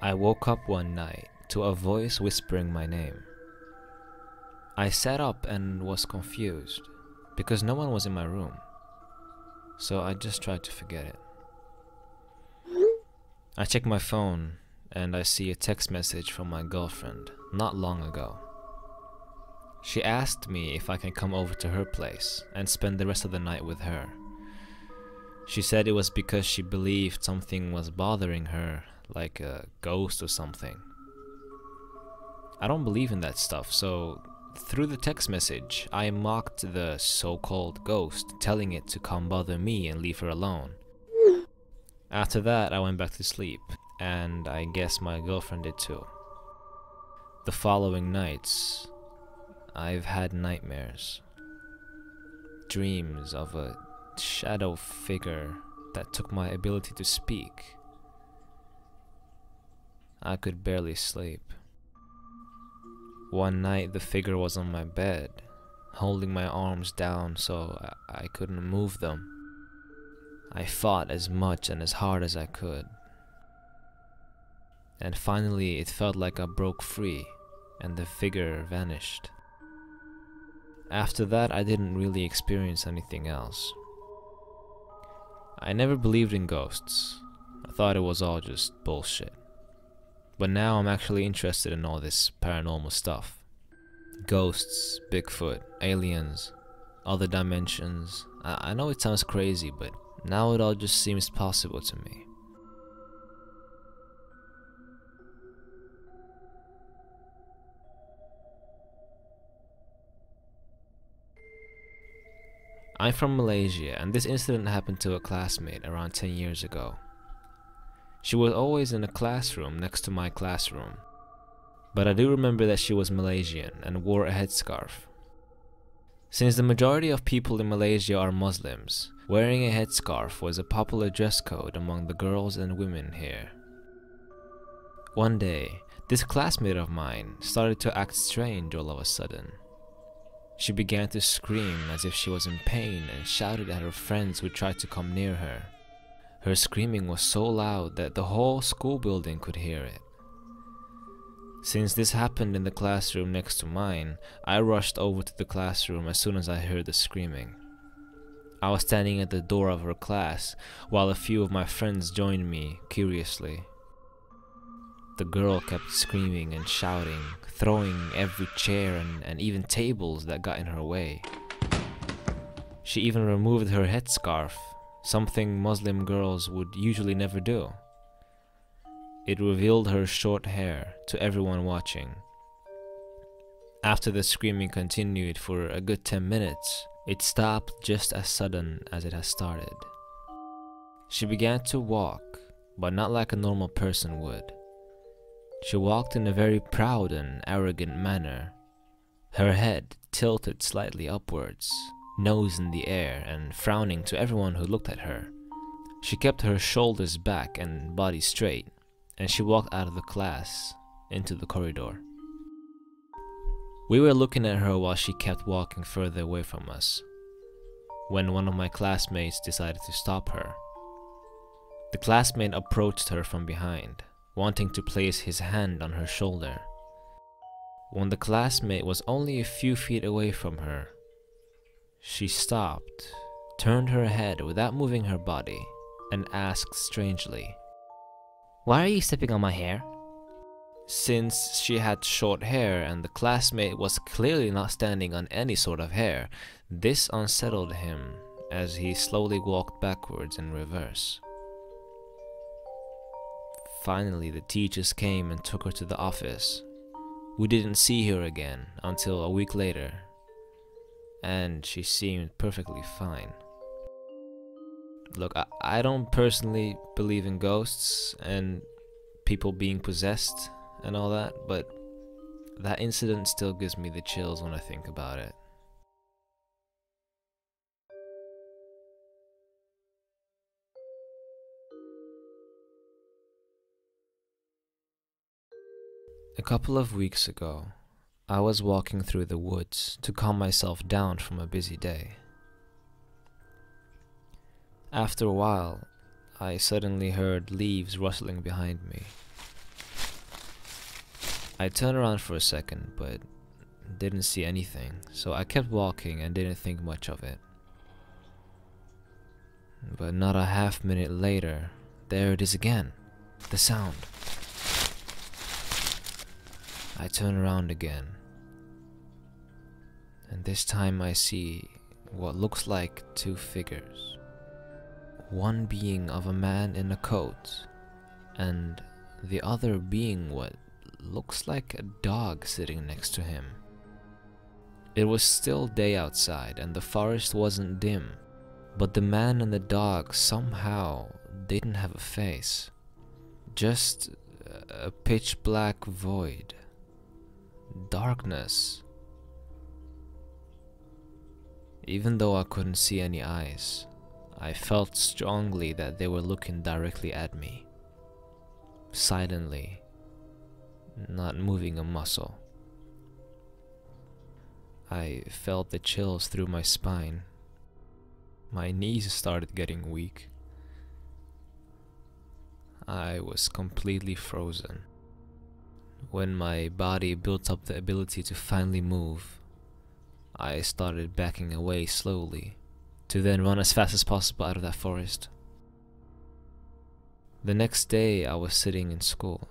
I woke up one night to a voice whispering my name. I sat up and was confused because no one was in my room, so I just tried to forget it. I check my phone and I see a text message from my girlfriend not long ago. She asked me if I can come over to her place and spend the rest of the night with her. She said it was because she believed something was bothering her, like a ghost or something. I don't believe in that stuff, so through the text message, I mocked the so-called ghost, telling it to come bother me and leave her alone. After that, I went back to sleep, and I guess my girlfriend did too. The following nights, I've had nightmares. Dreams of a shadow figure that took my ability to speak. I could barely sleep. One night the figure was on my bed, holding my arms down so I couldn't move them. I fought as much and as hard as I could. And finally it felt like I broke free and the figure vanished. After that I didn't really experience anything else. I never believed in ghosts. I thought it was all just bullshit. But now I'm actually interested in all this paranormal stuff. Ghosts, Bigfoot, aliens, other dimensions. I know it sounds crazy, but now it all just seems possible to me. I'm from Malaysia, and this incident happened to a classmate around 10 years ago. She was always in a classroom next to my classroom, but I do remember that she was Malaysian and wore a headscarf. Since the majority of people in Malaysia are Muslims, wearing a headscarf was a popular dress code among the girls and women here. One day, this classmate of mine started to act strange all of a sudden. She began to scream as if she was in pain and shouted at her friends who tried to come near her. Her screaming was so loud that the whole school building could hear it. Since this happened in the classroom next to mine, I rushed over to the classroom as soon as I heard the screaming. I was standing at the door of her class while a few of my friends joined me curiously. The girl kept screaming and shouting, throwing every chair and even tables that got in her way. She even removed her headscarf, something Muslim girls would usually never do. It revealed her short hair to everyone watching. After the screaming continued for a good 10 minutes, it stopped just as sudden as it had started. She began to walk, but not like a normal person would. She walked in a very proud and arrogant manner. Her head tilted slightly upwards, nose in the air, and frowning to everyone who looked at her. She kept her shoulders back and body straight, and she walked out of the class into the corridor. We were looking at her while she kept walking further away from us, when one of my classmates decided to stop her. The classmate approached her from behind, wanting to place his hand on her shoulder. When the classmate was only a few feet away from her, she stopped, turned her head without moving her body, and asked strangely, "Why are you stepping on my hair?" Since she had short hair and the classmate was clearly not standing on any sort of hair, this unsettled him as he slowly walked backwards in reverse. Finally, the teachers came and took her to the office. We didn't see her again until a week later, and she seemed perfectly fine. Look, I don't personally believe in ghosts and people being possessed and all that, but that incident still gives me the chills when I think about it. A couple of weeks ago, I was walking through the woods to calm myself down from a busy day. After a while, I suddenly heard leaves rustling behind me. I turned around for a second, but didn't see anything, so I kept walking and didn't think much of it. But not a half minute later, there it is again, the sound. I turn around again, and this time I see what looks like two figures. One being of a man in a coat, and the other being what looks like a dog sitting next to him. It was still day outside and the forest wasn't dim, but the man and the dog somehow didn't have a face. Just a pitch black void. Darkness. Even though I couldn't see any eyes, I felt strongly that they were looking directly at me. Silently, not moving a muscle. I felt the chills through my spine. My knees started getting weak. I was completely frozen. When my body built up the ability to finally move, I started backing away slowly, to then run as fast as possible out of that forest. The next day I was sitting in school,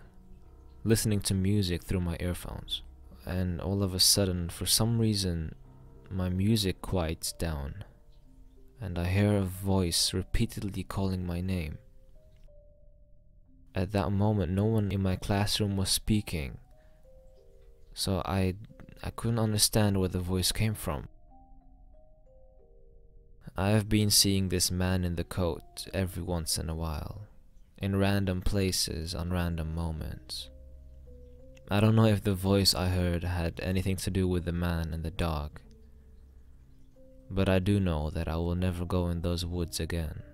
listening to music through my earphones, and all of a sudden, for some reason, my music quiets down, and I hear a voice repeatedly calling my name. At that moment, no one in my classroom was speaking, so I couldn't understand where the voice came from. I have been seeing this man in the coat every once in a while, in random places on random moments. I don't know if the voice I heard had anything to do with the man and the dog, but I do know that I will never go in those woods again.